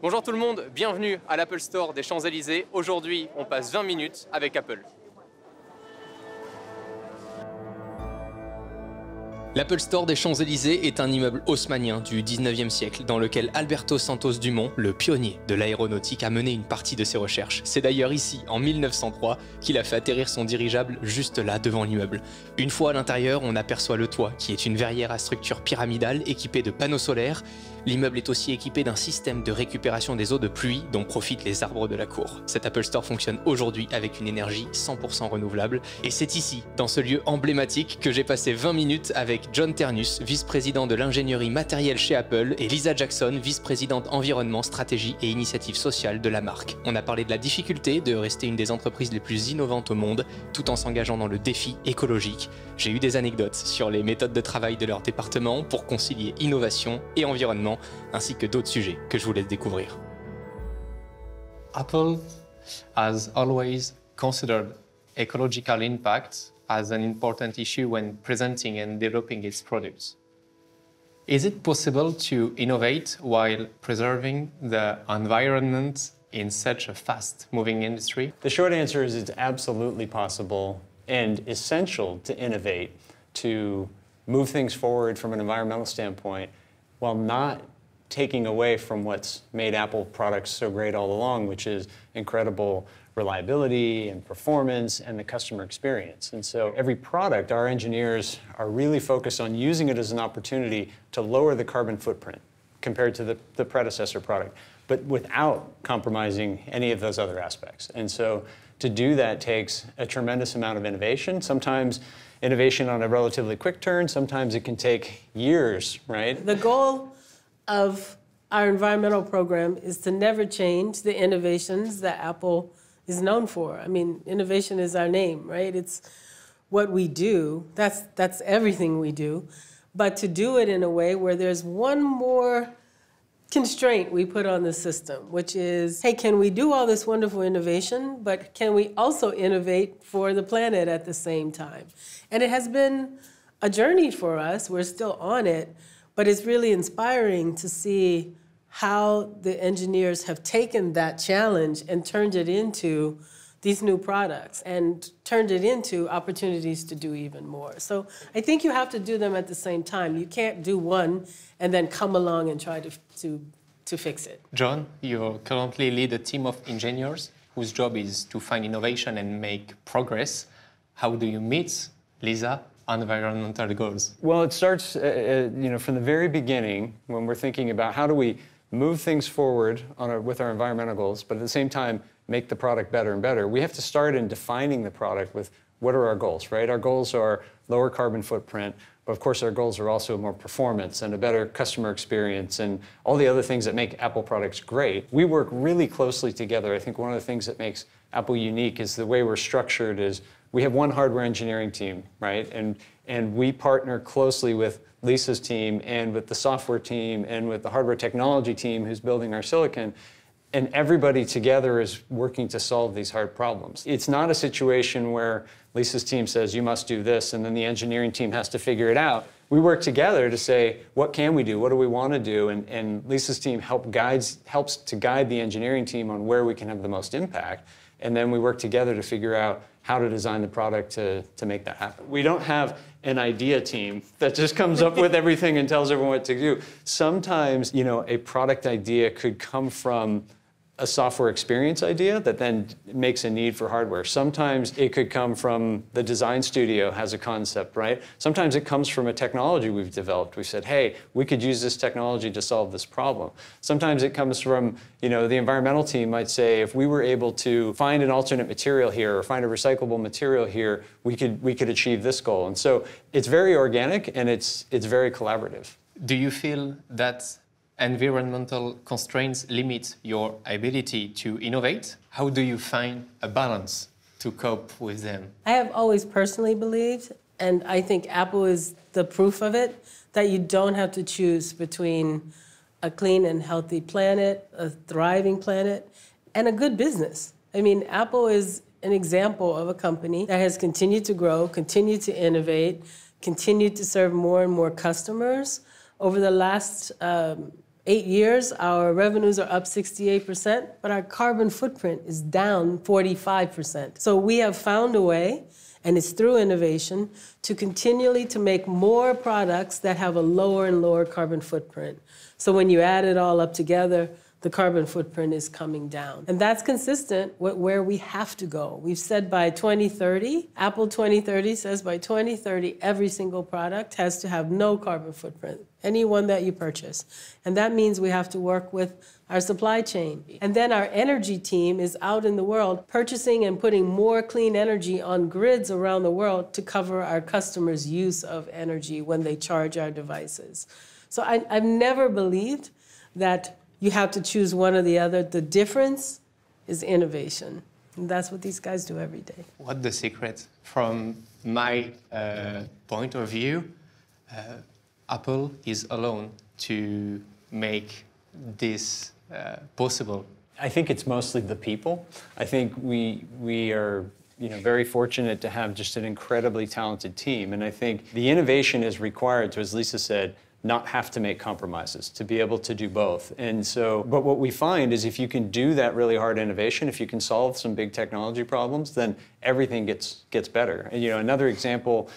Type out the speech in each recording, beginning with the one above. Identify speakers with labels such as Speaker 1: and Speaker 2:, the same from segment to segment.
Speaker 1: Bonjour tout le monde, bienvenue à l'Apple Store des Champs-Élysées. Aujourd'hui, on passe 20 minutes avec Apple. L'Apple Store des Champs-Élysées est un immeuble haussmannien du 19e siècle dans lequel Alberto Santos Dumont, le pionnier de l'aéronautique, a mené une partie de ses recherches. C'est d'ailleurs ici, en 1903, qu'il a fait atterrir son dirigeable juste là, devant l'immeuble. Une fois à l'intérieur, on aperçoit le toit, qui est une verrière à structure pyramidale équipée de panneaux solaires. L'immeuble est aussi équipé d'un système de récupération des eaux de pluie dont profitent les arbres de la cour. Cet Apple Store fonctionne aujourd'hui avec une énergie 100% renouvelable. Et c'est ici, dans ce lieu emblématique, que j'ai passé 20 minutes avec John Ternus, vice-président de l'ingénierie matérielle chez Apple, et Lisa Jackson, vice-présidente environnement, stratégie et initiative sociale de la marque. On a parlé de la difficulté de rester une des entreprises les plus innovantes au monde, tout en s'engageant dans le défi écologique. J'ai eu des anecdotes sur les méthodes de travail de leur département pour concilier innovation et environnement, ainsi que d'autres sujets que je vous laisse découvrir.
Speaker 2: Apple has always considered ecological impact as an important issue when presenting and developing its products. Is it possible to innovate while preserving the environment in such a fast-moving industry?
Speaker 3: The short answer is it's absolutely possible and essential to innovate, to move things forward from an environmental standpoint while not taking away from what's made Apple products so great all along, which is incredible reliability and performance and the customer experience. And so every product, our engineers are really focused on using it as an opportunity to lower the carbon footprint compared to the predecessor product, but without compromising any of those other aspects. And so to do that takes a tremendous amount of innovation. Sometimes innovation on a relatively quick turn, sometimes it can take years, right?
Speaker 4: The goal of our environmental program is to never change the innovations that Apple is known for. I mean, innovation is our name, right? It's what we do. That's everything we do. But to do it in a way where there's one more constraint we put on the system, which is, hey, can we do all this wonderful innovation, but can we also innovate for the planet at the same time? And it has been a journey for us. We're still on it, but it's really inspiring to see how the engineers have taken that challenge and turned it into these new products and turned it into opportunities to do even more. So I think you have to do them at the same time. You can't do one and then come along and try to fix it.
Speaker 2: John, you currently lead a team of engineers whose job is to find innovation and make progress. How do you meet, Lisa, environmental goals?
Speaker 3: Well, it starts from the very beginning when we're thinking about how do we move things forward with our environmental goals, but at the same time make the product better and better. We have to start in defining the product with what are our goals, right? Our goals are lower carbon footprint, but of course our goals are also more performance and a better customer experience and all the other things that make Apple products great. We work really closely together. I think one of the things that makes Apple unique is the way we're structured is we have one hardware engineering team, right? And we partner closely with Lisa's team and with the software team and with the hardware technology team who's building our silicon. And everybody together is working to solve these hard problems. It's not a situation where Lisa's team says, you must do this, and then the engineering team has to figure it out. We work together to say, what can we do? What do we want to do? And Lisa's team helps to guide the engineering team on where we can have the most impact. And then we work together to figure out how to design the product to make that happen. We don't have an idea team that just comes up with everything and tells everyone what to do. Sometimes, a product idea could come from a software experience idea that then makes a need for hardware. Sometimes it could come from the design studio has a concept, right? Sometimes it comes from a technology we've developed. We said, hey, we could use this technology to solve this problem. Sometimes it comes from, the environmental team might say, if we were able to find an alternate material here or find a recyclable material here, we could achieve this goal. And so it's very organic and it's very collaborative.
Speaker 2: Do you feel that environmental constraints limit your ability to innovate? How do you find a balance to cope with them?
Speaker 4: I have always personally believed, and I think Apple is the proof of it, that you don't have to choose between a clean and healthy planet, a thriving planet, and a good business. I mean, Apple is an example of a company that has continued to grow, continued to innovate, continued to serve more and more customers over the last 8 years, our revenues are up 68%, but our carbon footprint is down 45%. So we have found a way, and it's through innovation, to continually to make more products that have a lower and lower carbon footprint. So when you add it all up together, the carbon footprint is coming down. And that's consistent with where we have to go. We've said by 2030, Apple 2030 says by 2030, every single product has to have no carbon footprint, any one that you purchase. And that means we have to work with our supply chain. And then our energy team is out in the world purchasing and putting more clean energy on grids around the world to cover our customers' use of energy when they charge our devices. So I've never believed that you have to choose one or the other. The difference is innovation. And that's what these guys do every day.
Speaker 2: What's the secret? From my point of view, Apple is alone to make this possible.
Speaker 3: I think it's mostly the people. I think we are very fortunate to have just an incredibly talented team. And I think the innovation is required to, as Lisa said, not have to make compromises, to be able to do both. And so, but what we find is if you can do that really hard innovation, if you can solve some big technology problems, then everything gets better. And another example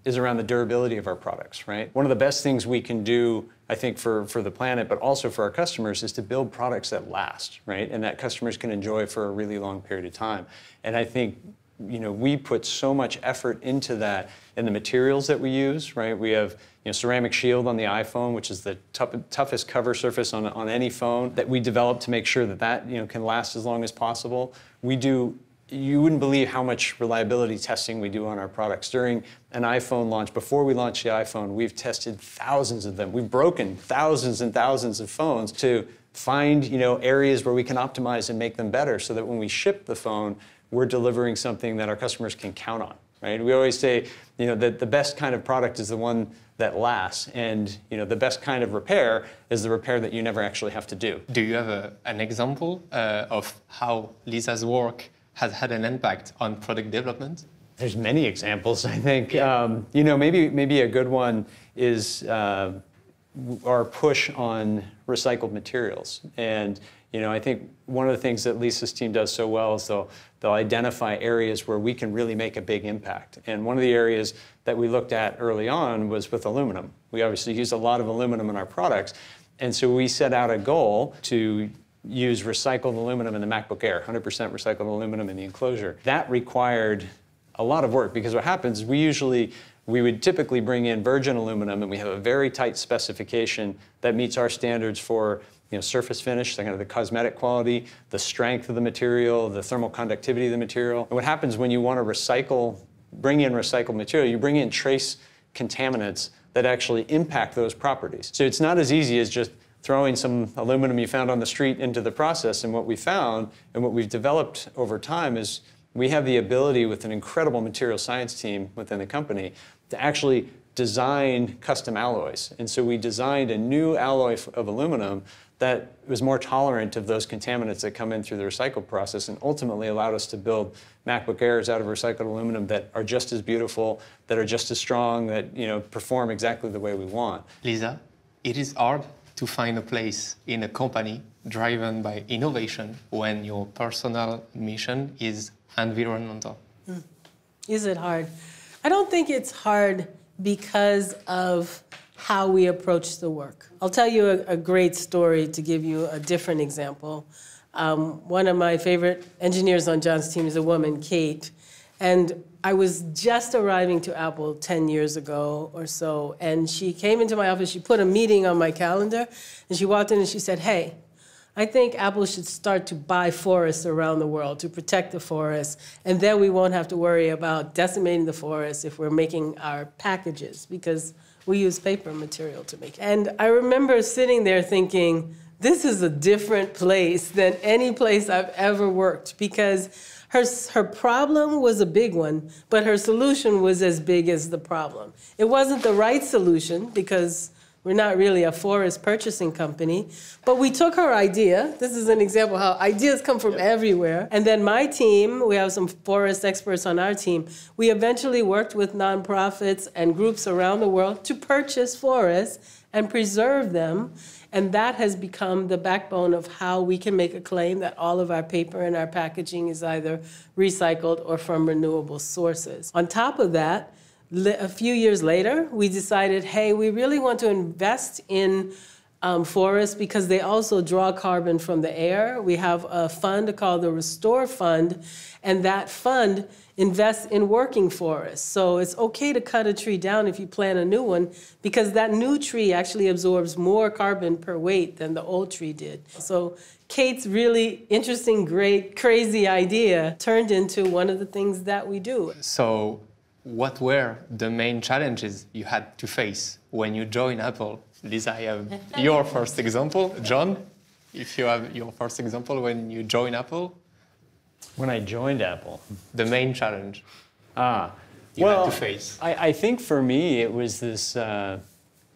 Speaker 3: is around the durability of our products, right? One of the best things we can do, I think, for the planet, but also for our customers, is to build products that last, right? And that customers can enjoy for a really long period of time. And I think we put so much effort into that in the materials that we use, right? We have ceramic shield on the iPhone, which is the toughest cover surface on any phone that we developed to make sure that can last as long as possible. You wouldn't believe how much reliability testing we do on our products. During an iPhone launch, before we launched the iPhone, we've tested thousands of them. We've broken thousands and thousands of phones to find areas where we can optimize and make them better so that when we ship the phone, we're delivering something that our customers can count on, right? We always say, that the best kind of product is the one that lasts, and the best kind of repair is the repair that you never actually have to do.
Speaker 2: Do you have an example of how Lisa's work has had an impact on product development?
Speaker 3: There's many examples, I think. Maybe a good one is our push on recycled materials. And I think one of the things that Lisa's team does so well is they'll identify areas where we can really make a big impact. And one of the areas that we looked at early on was with aluminum. We obviously use a lot of aluminum in our products. And so we set out a goal to use recycled aluminum in the MacBook Air, 100% recycled aluminum in the enclosure. That required a lot of work because what happens, we would typically bring in virgin aluminum, and we have a very tight specification that meets our standards for surface finish, kind of the cosmetic quality, the strength of the material, the thermal conductivity of the material. And what happens when you want to bring in recycled material, you bring in trace contaminants that actually impact those properties. So it's not as easy as just throwing some aluminum you found on the street into the process. And what we found and what we've developed over time is we have the ability with an incredible material science team within the company to actually design custom alloys. And so we designed a new alloy of aluminum that was more tolerant of those contaminants that come in through the recycle process, and ultimately allowed us to build MacBook Airs out of recycled aluminum that are just as beautiful, that are just as strong, that perform exactly the way we want.
Speaker 2: Lisa, it is hard to find a place in a company driven by innovation when your personal mission is environmental.
Speaker 4: Is it hard? I don't think it's hard because of how we approach the work. I'll tell you a great story to give you a different example. One of my favorite engineers on John's team is a woman, Kate, and I was just arriving to Apple 10 years ago or so, and she came into my office, she put a meeting on my calendar, and she walked in and she said, "Hey, I think Apple should start to buy forests around the world to protect the forests, and then we won't have to worry about decimating the forests if we're making our packages, because we use paper material to make it." And I remember sitting there thinking, this is a different place than any place I've ever worked, because her problem was a big one, but her solution was as big as the problem. It wasn't the right solution because we're not really a forest purchasing company, but we took her idea. This is an example how ideas come from everywhere. And then my team, we have some forest experts on our team, we eventually worked with nonprofits and groups around the world to purchase forests and preserve them. And that has become the backbone of how we can make a claim that all of our paper and our packaging is either recycled or from renewable sources. On top of that, a few years later, we decided, hey, we really want to invest in forests because they also draw carbon from the air. We have a fund called the Restore Fund, and that fund invests in working forests. So it's okay to cut a tree down if you plant a new one because that new tree actually absorbs more carbon per weight than the old tree did. So Kate's really interesting, great, crazy idea turned into one of the things that we do.
Speaker 2: So what were the main challenges you had to face when you joined Apple? Lisa, I have your first example. John, if you have your first example when you joined Apple.
Speaker 3: When I joined Apple.
Speaker 2: The main challenge you
Speaker 3: well,
Speaker 2: had to face.
Speaker 3: I think for me it was this, it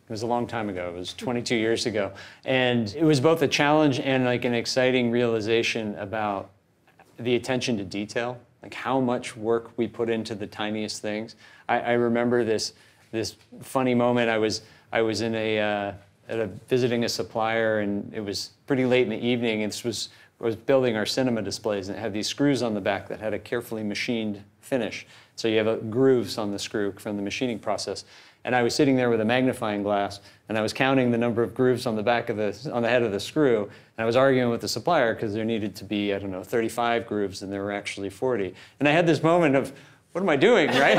Speaker 3: was a long time ago, it was 22 years ago. And it was both a challenge and like an exciting realization about the attention to detail, like how much work we put into the tiniest things. I remember this funny moment. I was in visiting a supplier, and it was pretty late in the evening, and I was building our cinema displays, and it had these screws on the back that had a carefully machined finish. So you have grooves on the screw from the machining process. And I was sitting there with a magnifying glass, and I was counting the number of grooves on the head of the screw, and I was arguing with the supplier because there needed to be, 35 grooves, and there were actually 40. And I had this moment of, what am I doing, right?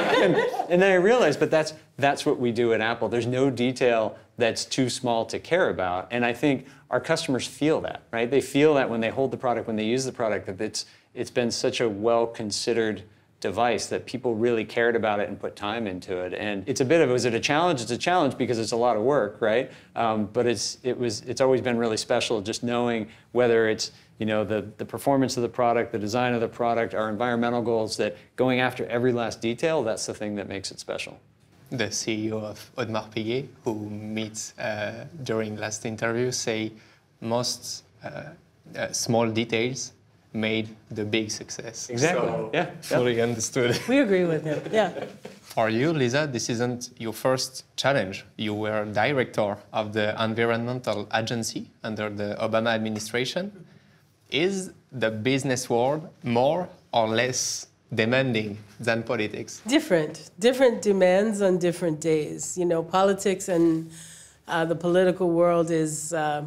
Speaker 3: and then I realized, but that's what we do at Apple. There's no detail that's too small to care about. And I think our customers feel that, right? They feel that when they hold the product, when they use the product, that it's been such a well-considered device that people really cared about it and put time into it. And it's was it a challenge? It's a challenge because it's a lot of work, right? But it's always been really special just knowing whether it's the performance of the product, the design of the product, our environmental goals, that going after every last detail, that's the thing that makes it special.
Speaker 2: The CEO of Audemars Piguet, who meets during last interview, say most small details made the big success.
Speaker 3: Exactly.
Speaker 2: So,
Speaker 3: yeah.
Speaker 2: Fully understood.
Speaker 4: We agree with him, yeah.
Speaker 2: For you, Lisa, this isn't your first challenge. You were director of the environmental agency under the Obama administration. Is the business world more or less demanding than politics? Different
Speaker 4: demands on different days. Politics and the political world is a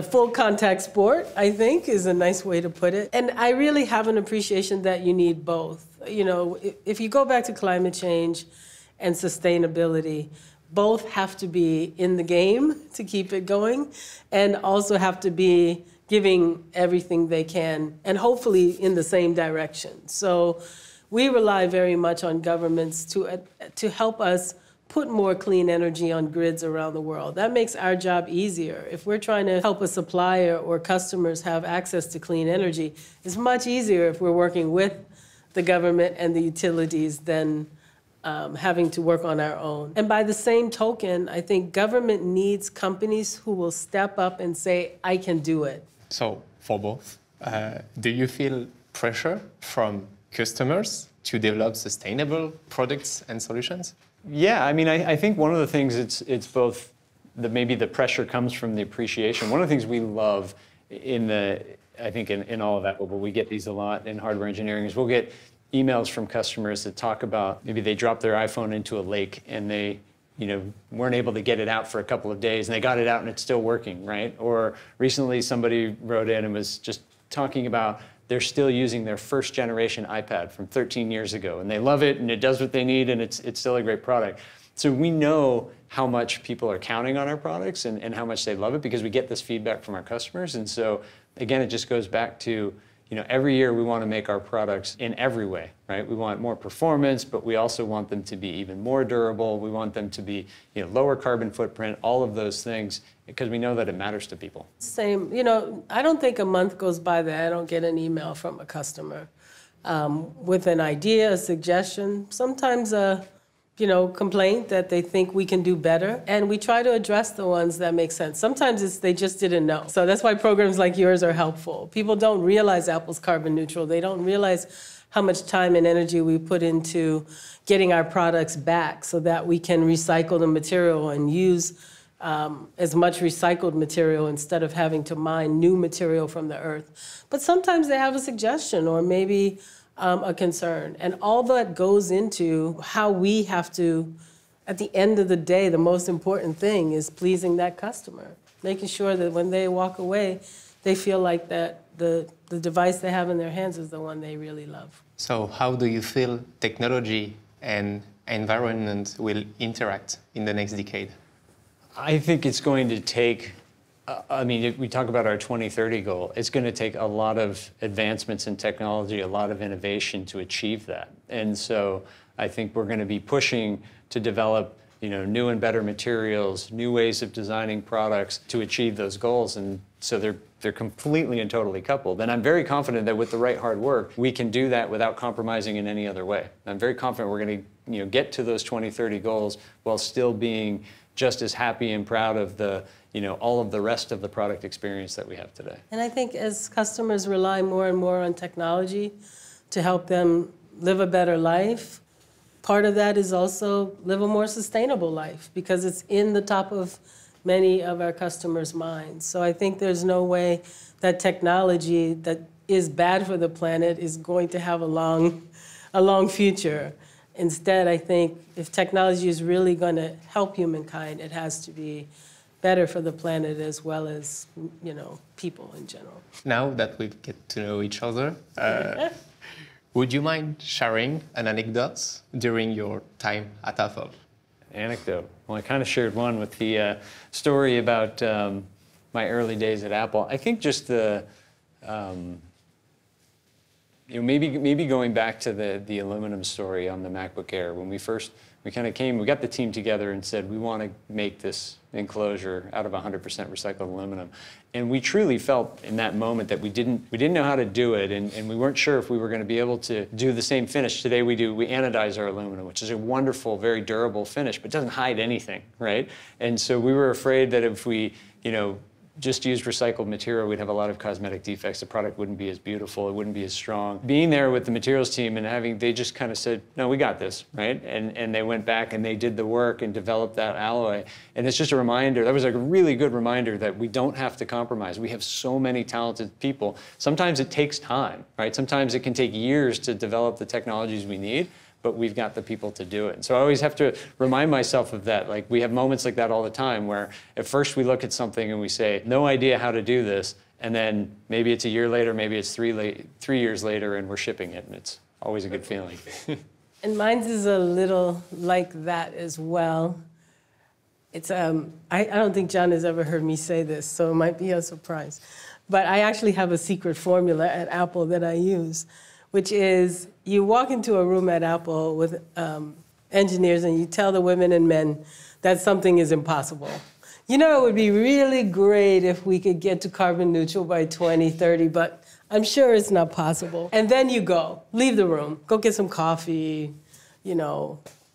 Speaker 4: full contact sport, I think, is a nice way to put it. And I really have an appreciation that you need both. If you go back to climate change and sustainability, both have to be in the game to keep it going and also have to be giving everything they can, and hopefully in the same direction. So we rely very much on governments to help us put more clean energy on grids around the world. That makes our job easier. If we're trying to help a supplier or customers have access to clean energy, it's much easier if we're working with the government and the utilities than having to work on our own. And by the same token, I think government needs companies who will step up and say, I can do it.
Speaker 2: So for both, do you feel pressure from customers to develop sustainable products and solutions?
Speaker 3: Yeah, I think one of the things it's both maybe the pressure comes from the appreciation. One of the things we love in all of Apple, but we get these a lot in hardware engineering, is we'll get emails from customers that talk about maybe they dropped their iPhone into a lake and they weren't able to get it out for a couple of days, and they got it out and it's still working, right? Or recently somebody wrote in and was just talking about they're still using their first generation iPad from 13 years ago, and they love it and it does what they need and it's still a great product. So we know how much people are counting on our products and how much they love it because we get this feedback from our customers. And so again, it just goes back to every year we want to make our products in every way, right? We want more performance, but we also want them to be even more durable. We want them to be, lower carbon footprint, all of those things, because we know that it matters to people.
Speaker 4: Same, I don't think a month goes by that I don't get an email from a customer with an idea, a suggestion, sometimes a complaint that they think we can do better, and we try to address the ones that make sense. Sometimes it's they just didn't know. So that's why programs like yours are helpful. People don't realize Apple's carbon neutral. They don't realize how much time and energy we put into getting our products back so that we can recycle the material and use as much recycled material instead of having to mine new material from the earth. But sometimes they have a suggestion or maybe a concern. And all that goes into how we have to, at the end of the day, the most important thing is pleasing that customer, making sure that when they walk away, they feel like that the device they have in their hands is the one they really love.
Speaker 2: So how do you feel technology and environment will interact in the next decade?
Speaker 3: I think it's going to take, we talk about our 2030 goal. It's going to take a lot of advancements in technology, a lot of innovation to achieve that. And so I think we're going to be pushing to develop new and better materials, new ways of designing products to achieve those goals. And so they're completely and totally coupled. And I'm very confident that with the right hard work, we can do that without compromising in any other way. I'm very confident we're going to get to those 2030 goals while still being just as happy and proud of the, all of the rest of the product experience that we have today.
Speaker 4: And I think as customers rely more and more on technology to help them live a better life, part of that is also live a more sustainable life because it's in the top of many of our customers' minds. So I think there's no way that technology that is bad for the planet is going to have a long future. Instead, I think if technology is really going to help humankind, it has to be better for the planet as well as, people in general.
Speaker 2: Now that we get to know each other, would you mind sharing an anecdote during your time at Apple?
Speaker 3: Anecdote. Well, I kind of shared one with the story about my early days at Apple. I think just the, maybe going back to the aluminum story on the MacBook Air. When we got the team together and said, we want to make this enclosure out of 100% recycled aluminum. And we truly felt in that moment that we didn't know how to do it, and we weren't sure if we were going to be able to do the same finish. Today we anodize our aluminum, which is a wonderful, very durable finish, but doesn't hide anything, right? And so we were afraid that if we, just used recycled material, we'd have a lot of cosmetic defects. The product wouldn't be as beautiful, it wouldn't be as strong. Being there with the materials team and they just kind of said, no, we got this, right? And they went back and they did the work and developed that alloy. And it's just a reminder, that was a really good reminder that we don't have to compromise. We have so many talented people. Sometimes it takes time, right? Sometimes it can take years to develop the technologies we need, but we've got the people to do it. And so I always have to remind myself of that. Like, we have moments like that all the time where at first we look at something and we say, no idea how to do this, and then maybe it's a year later, maybe it's 3 years later, and we're shipping it, and it's always a good feeling.
Speaker 4: And mine's is a little like that as well. It's I don't think John has ever heard me say this, so it might be a surprise. But I actually have a secret formula at Apple that I use, which is you walk into a room at Apple with engineers and you tell the women and men that something is impossible. It would be really great if we could get to carbon neutral by 2030, but I'm sure it's not possible. And then you go, leave the room, go get some coffee,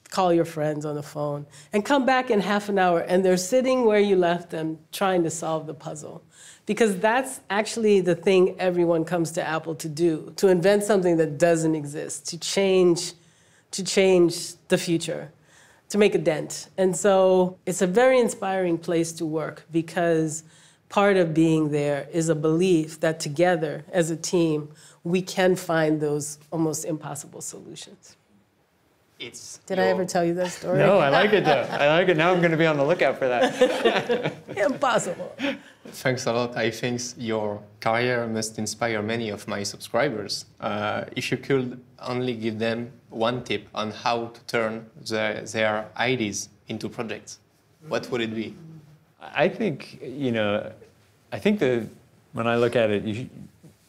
Speaker 4: call your friends on the phone, and come back in half an hour, and they're sitting where you left them trying to solve the puzzle. Because that's actually the thing everyone comes to Apple to do, to invent something that doesn't exist, to change the future, to make a dent. And so it's a very inspiring place to work because part of being there is a belief that together as a team, we can find those almost impossible solutions. Did I ever tell you that story?
Speaker 3: No, I like it though. I like it. Now I'm going to be on the lookout for that.
Speaker 4: Impossible.
Speaker 2: Thanks a lot. I think your career must inspire many of my subscribers. If you could only give them one tip on how to turn their ideas into projects, what would it be?
Speaker 3: I think, when I look at it,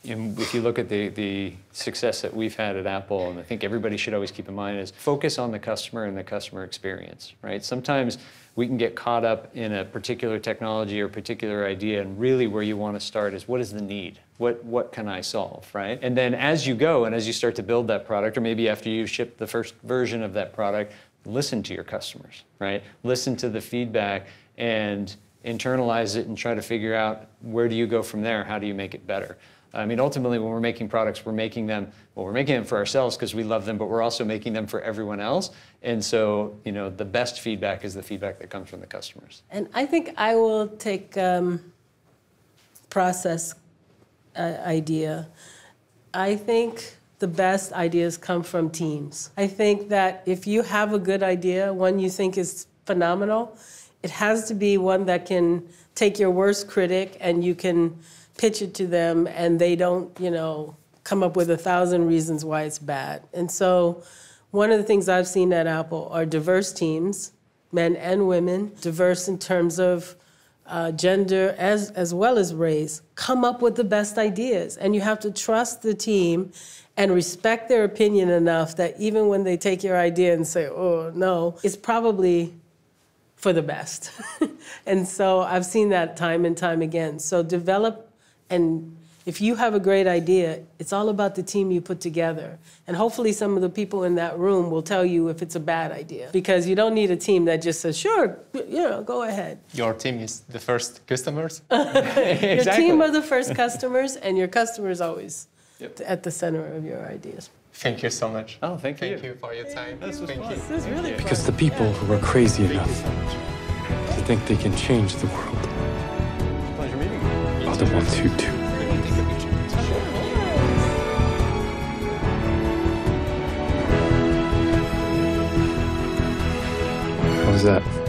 Speaker 3: if you look at the success that we've had at Apple, and I think everybody should always keep in mind, is focus on the customer and the customer experience, right? Sometimes we can get caught up in a particular technology or particular idea, and really where you want to start is what is the need? What can I solve, right? And then as you go and as you start to build that product, or maybe after you ship the first version of that product, listen to your customers, right? Listen to the feedback and internalize it and try to figure out where do you go from there? How do you make it better? I mean, ultimately, when we're making products, we're making them for ourselves because we love them, but we're also making them for everyone else. And so, you know, the best feedback is the feedback that comes from the customers.
Speaker 4: And I think I will take process idea. I think the best ideas come from teams. I think that if you have a good idea, one you think is phenomenal, it has to be one that can take your worst critic and you can pitch it to them and they don't, you know, come up with 1,000 reasons why it's bad. And so one of the things I've seen at Apple are diverse teams, men and women, diverse in terms of gender as well as race, come up with the best ideas. And you have to trust the team and respect their opinion enough that even when they take your idea and say, oh, no, it's probably for the best. And so I've seen that time and time again. So develop, and if you have a great idea, it's all about the team you put together. And hopefully some of the people in that room will tell you if it's a bad idea. Because you don't need a team that just says, sure, you know, go ahead.
Speaker 2: Your team is the first customers?
Speaker 4: Your team are the first customers, and your customers always at the center of your ideas.
Speaker 2: Thank you so much.
Speaker 3: Oh, thank you.
Speaker 2: Thank you for your time.
Speaker 3: This was
Speaker 2: Thank
Speaker 3: fun.
Speaker 2: you.
Speaker 4: This is really fun.
Speaker 5: Because the people who are crazy enough to think they can change the world
Speaker 3: Pleasure meeting you.
Speaker 5: are the ones who do. What was that?